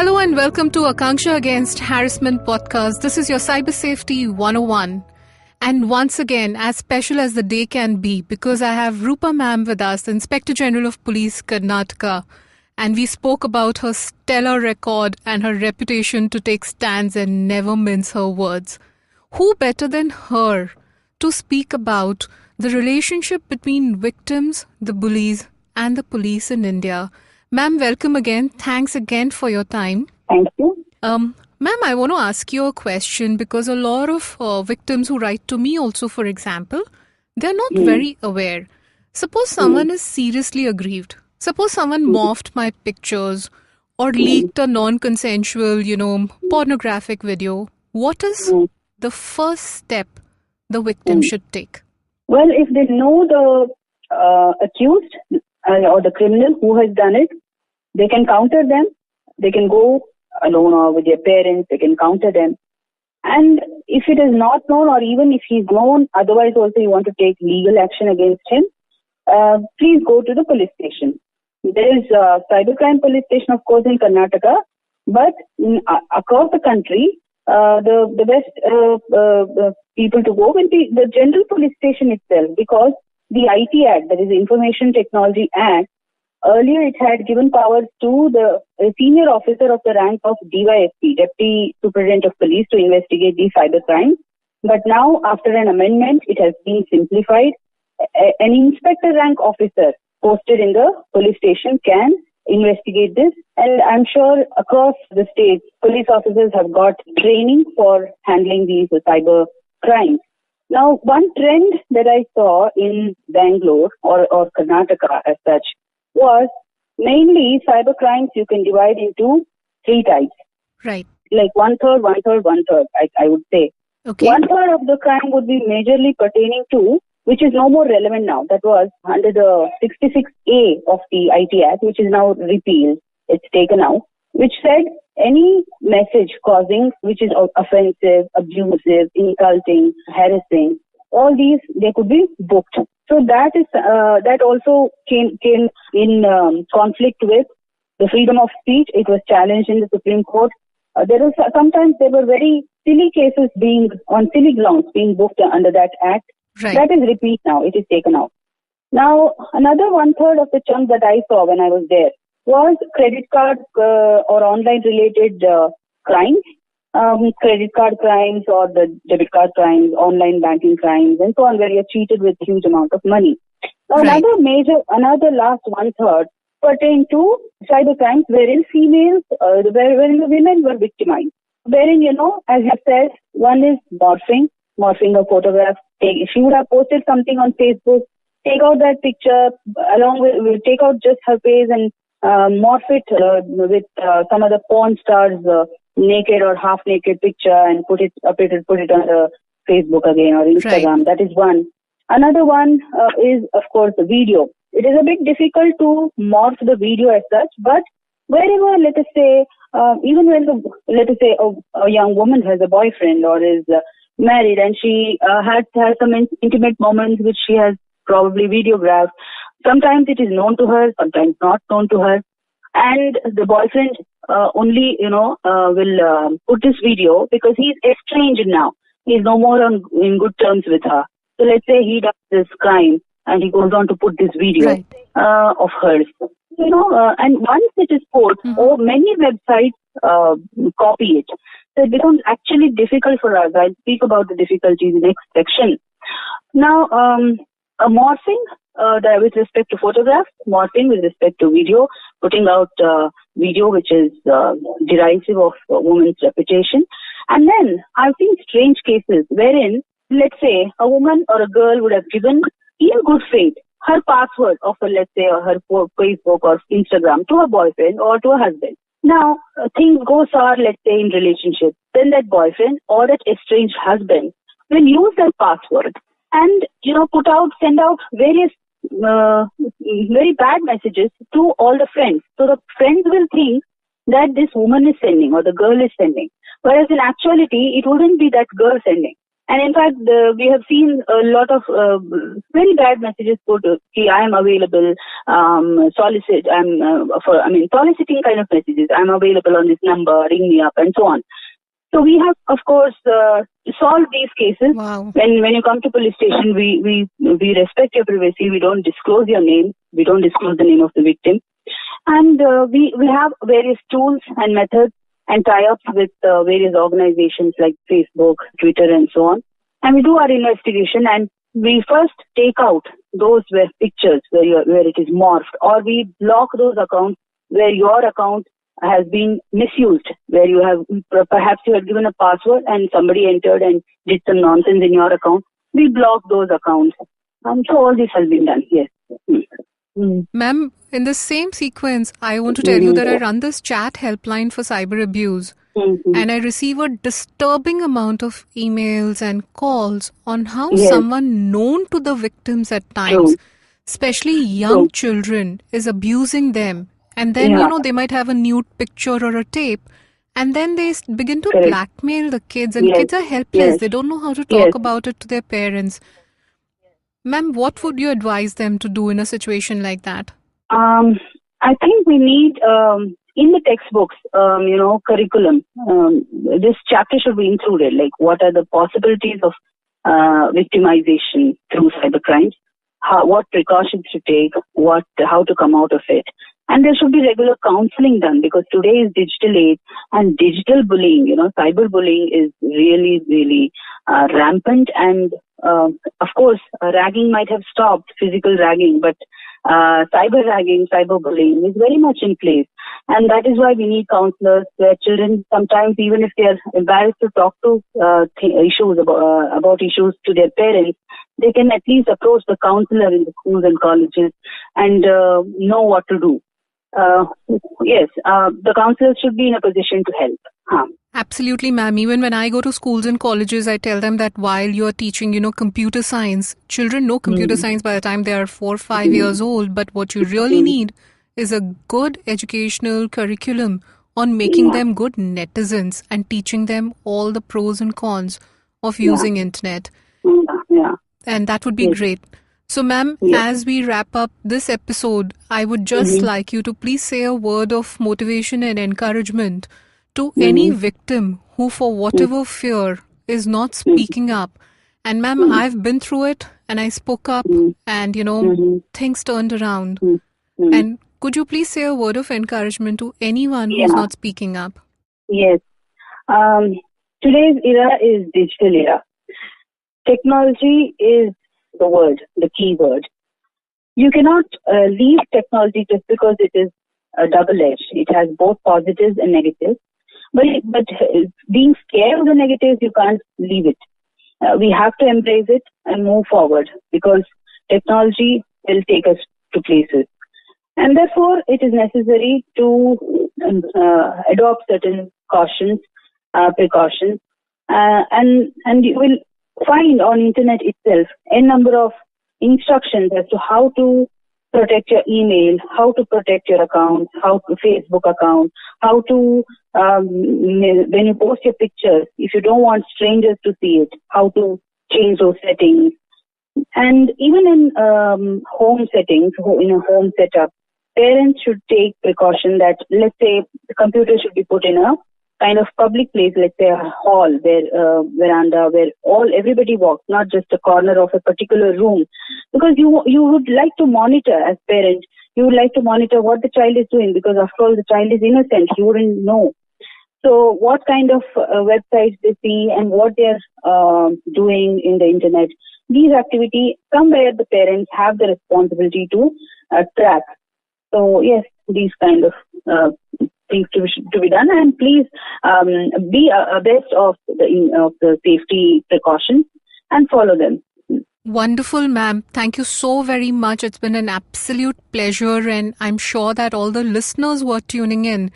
Hello and welcome to Akancha Against Harassment podcast. This is your Cyber Safety 101. And once again, as special as the day can be, because I have Roopa ma'am with us, the Inspector General of Police Karnataka. And we spoke about her stellar record and her reputation to take stands and never mince her words. Who better than her to speak about the relationship between victims, the bullies, and the police in India? Ma'am, welcome again. Thanks again for your time. Thank you. Ma'am, I want to ask you a question because a lot of victims who write to me also, for example, they're not very aware. Suppose someone is seriously aggrieved. Suppose someone morphed my pictures or leaked a non-consensual, pornographic video. What is the first step the victim should take? Well, if they know the accused or the criminal who has done it, they can counter them. They can go alone or with their parents. They can counter them. And if it is not known, or even if he's known, otherwise also you want to take legal action against him, please go to the police station. There is a cybercrime police station, of course, in Karnataka, but across the country, the best people to go will be the General Police Station itself, because the IT Act, that is the Information Technology Act, earlier it had given powers to the senior officer of the rank of DYSP, Deputy Superintendent of Police, to investigate these cyber crimes. But now, after an amendment, it has been simplified. An inspector rank officer posted in the police station can investigate this. And I'm sure across the states, police officers have got training for handling these cyber crimes. Now, one trend that I saw in Bangalore or Karnataka as such was mainly cyber crimes you can divide into three types. Right. Like one third, I would say. Okay. One third of the crime would be majorly pertaining to, which is no more relevant now. That was under the 66A of the IT Act, which is now repealed. It's taken out, which said any message causing, which is offensive, abusive, insulting, harassing, all these, they could be booked. So that also came in conflict with the freedom of speech. It was challenged in the Supreme Court. Sometimes there were very silly cases on silly grounds being booked under that act. Right. That is repeat now. It is taken out. Now, another one third of the chunk that I saw when I was there was credit card or online related crimes, credit card crimes or the debit card crimes, online banking crimes, and so on, where you're cheated with huge amount of money. Now, Right. another last one third pertain to cyber crimes wherein females, wherein the women were victimized. Wherein, as you said, one is morphing a photograph. If she would have posted something on Facebook, take out that picture take out just her face and morph it with some of the porn stars' naked or half naked picture and put it on the Facebook again or Instagram. Right. That is one. Another one is, of course, the video. It is a bit difficult to morph the video as such, but wherever, let us say, even when a young woman has a boyfriend or is married and she has some intimate moments which she has probably videographed. Sometimes it is known to her, sometimes not known to her. And the boyfriend only, will put this video because he's estranged now. He's no more in good terms with her. So let's say he does this crime and he goes on to put this video of hers. And once it is put, many websites copy it. So it becomes actually difficult for us. I'll speak about the difficulties in next section. Now, morphing with respect to photographs, morphing with respect to video, putting out video which is derisive of a woman's reputation. And then I've seen strange cases wherein, let's say, a woman or a girl would have given, in good faith, her password of, let's say, her Facebook or Instagram to her boyfriend or to her husband. Now, things go sour, let's say, in relationship. Then that boyfriend or that estranged husband will use that password and, send out various very bad messages to all the friends. So the friends will think that this woman is sending or the girl is sending. Whereas in actuality, it wouldn't be that girl sending. And in fact, we have seen a lot of very bad messages put. I am available. Soliciting kind of messages. I'm available on this number. Ring me up, and so on. So we have, of course, solved these cases. Wow. When you come to police station, we respect your privacy. We don't disclose your name. We don't disclose the name of the victim. And we have various tools and methods and tie-ups with various organizations like Facebook, Twitter, and so on. And we do our investigation, and we first take out those pictures where it is morphed, or we block those accounts where your account has been misused, where you have perhaps you had given a password and somebody entered and did some nonsense in your account. We block those accounts. So all this has been done. Yes. Ma'am, in the same sequence, I want to tell you that I run this chat helpline for cyber abuse. And I receive a disturbing amount of emails and calls on how someone known to the victims at times, especially young children, is abusing them. And then, they might have a nude picture or a tape. And then they begin to blackmail the kids. And kids are helpless. They don't know how to talk about it to their parents. Ma'am, what would you advise them to do in a situation like that? I think we need, in the textbooks, curriculum, this chapter should be included. Like, what are the possibilities of victimization through cybercrimes? What precautions to take? How to come out of it? And there should be regular counseling done, because today is digital age, and digital bullying, cyberbullying is really, really rampant. And of course, ragging might have stopped, physical ragging, but cyber ragging, cyberbullying is very much in place. And that is why we need counselors, where children sometimes, even if they are embarrassed to talk to issues about issues to their parents, they can at least approach the counselor in the schools and colleges and know what to do. The counselors should be in a position to help. Absolutely, ma'am. Even when I go to schools and colleges, I tell them that while you're teaching, computer science, children know computer science by the time they are 4 or 5 years old. But what you really need is a good educational curriculum on making them good netizens and teaching them all the pros and cons of using internet. And that would be great. So, ma'am, as we wrap up this episode, I would just like you to please say a word of motivation and encouragement to any victim who, for whatever fear, is not speaking up. And, ma'am, I've been through it, and I spoke up, and, things turned around. And could you please say a word of encouragement to anyone who's not speaking up? Yes. Today's era is digital era. Technology is the key word. You cannot leave technology just because it is a double-edged. It has both positives and negatives. But being scared of the negatives, you can't leave it. We have to embrace it and move forward, because technology will take us to places. And therefore, it is necessary to adopt certain precautions, and you will find on internet itself a number of instructions as to how to protect your email, how to protect your account, how to Facebook account, how to, when you post your pictures, if you don't want strangers to see it, how to change those settings. And even in home settings, in a home setup, parents should take precaution that, let's say, the computer should be put in a kind of public place, let's say a hall, veranda, where everybody walks, not just a corner of a particular room. Because you would like to monitor, as parents, you would like to monitor what the child is doing, because after all, the child is innocent, you wouldn't know. So what kind of websites they see and what they're doing in the internet, these activities, somewhere the parents have the responsibility to track. So yes, these kind of things to be done, and please be abreast of the safety precautions and follow them. Wonderful, ma'am. Thank you so very much. It's been an absolute pleasure, and I'm sure that all the listeners who are tuning in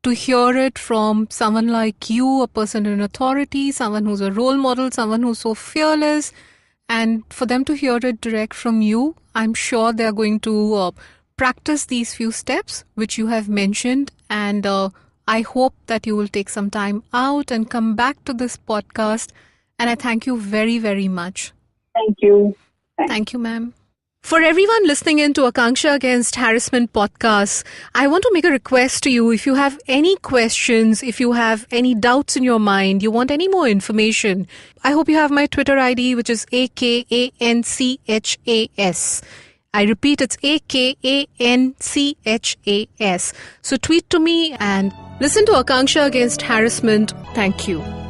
to hear it from someone like you, a person in authority, someone who's a role model, someone who's so fearless, and for them to hear it direct from you, I'm sure they're going to practice these few steps which you have mentioned, and I hope that you will take some time out and come back to this podcast And I thank you very, very much. Thank you. Thank you, ma'am. For everyone listening in to Akancha Against Harassment podcast, I want to make a request to you. If you have any questions, if you have any doubts in your mind, you want any more information, I hope you have my Twitter ID, which is AKANCHAS. I repeat, it's AKANCHAS. So tweet to me and listen to Akancha Against Harassment. Thank you.